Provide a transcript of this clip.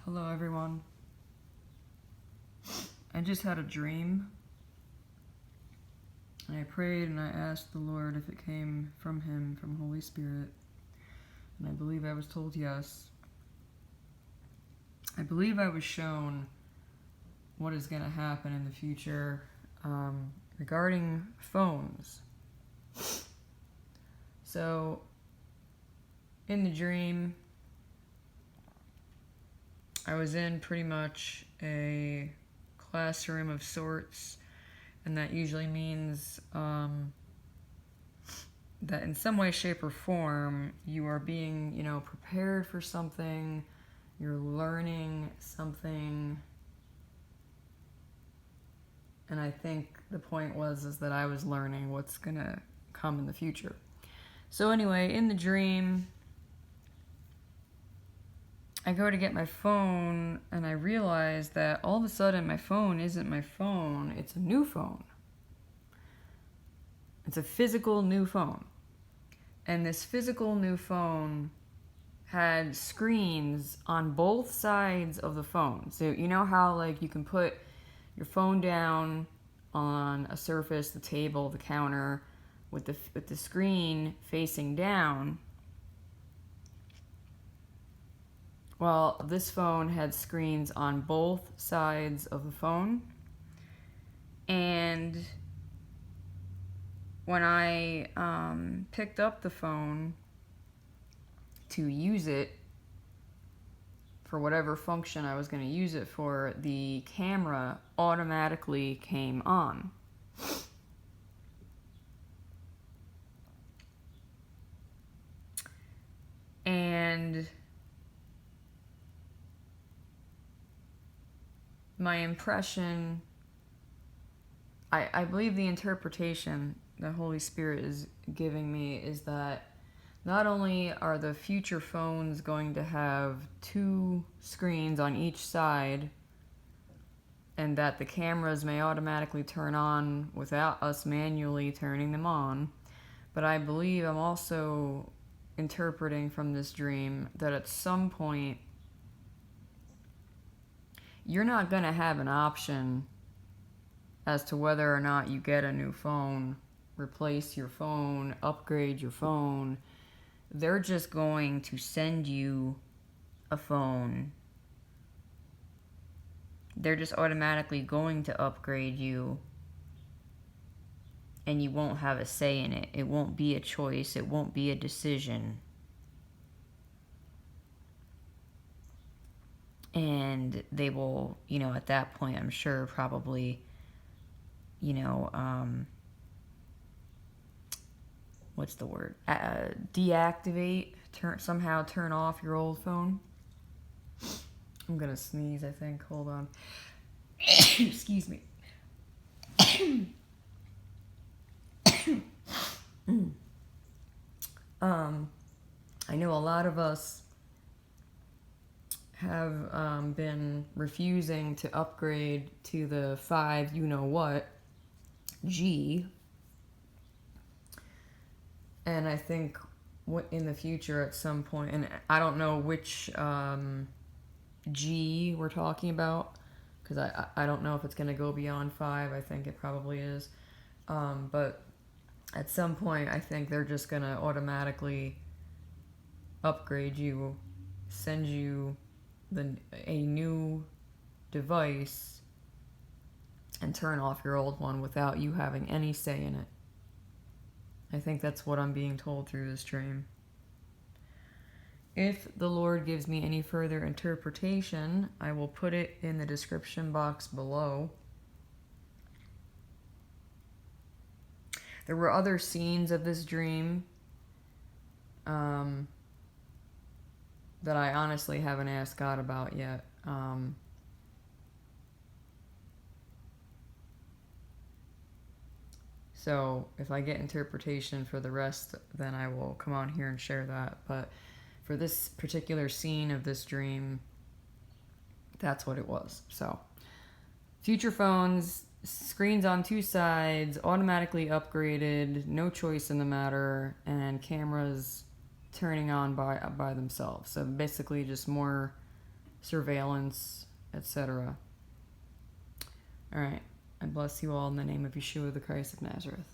Hello, everyone. I just had a dream. And I prayed and I asked the Lord if it came from Him, from Holy Spirit. And I believe I was told yes. I believe I was shown what is going to happen in the future regarding phones. So, in the dream, I was in pretty much a classroom of sorts, and that usually means that in some way, shape, or form, you are being, prepared for something, you're learning something, and I think the point is that I was learning what's gonna come in the future. So anyway, in the dream, I go to get my phone, and I realize that all of a sudden my phone isn't my phone, it's a new phone. It's a physical new phone. And this physical new phone had screens on both sides of the phone. So you know how you can put your phone down on a surface, the table, the counter, with the screen facing down? Well, this phone had screens on both sides of the phone. And when I picked up the phone to use it for whatever function I was going to use it for, the camera automatically came on. And my impression, I believe the interpretation the Holy Spirit is giving me is that not only are the future phones going to have two screens on each side, and that the cameras may automatically turn on without us manually turning them on, but I believe I'm also interpreting from this dream that at some point you're not going to have an option as to whether or not you get a new phone, replace your phone, upgrade your phone. They're just going to send you a phone. They're just automatically going to upgrade you, and you won't have a say in it. It won't be a choice. It won't be a decision. And they will, at that point, I'm sure, probably, what's the word? Deactivate, somehow turn off your old phone. I'm gonna sneeze, I think. Hold on. Excuse me. I know a lot of us have been refusing to upgrade to the 5 G. And I think in the future at some point, and I don't know which G we're talking about, because I don't know if it's going to go beyond 5. I think it probably is. But at some point, I think they're just going to automatically upgrade you, send you a new device, and turn off your old one without you having any say in it. I think that's what I'm being told through this dream. If the Lord gives me any further interpretation, I will put it in the description box below. There were other scenes of this dream that I honestly haven't asked God about yet. So if I get interpretation for the rest, then I will come on here and share that. But for this particular scene of this dream, that's what it was. So future phones, screens on two sides, automatically upgraded, no choice in the matter, and cameras turning on by themselves. So basically just more surveillance, etc. All right. I bless you all in the name of Yeshua the Christ of Nazareth.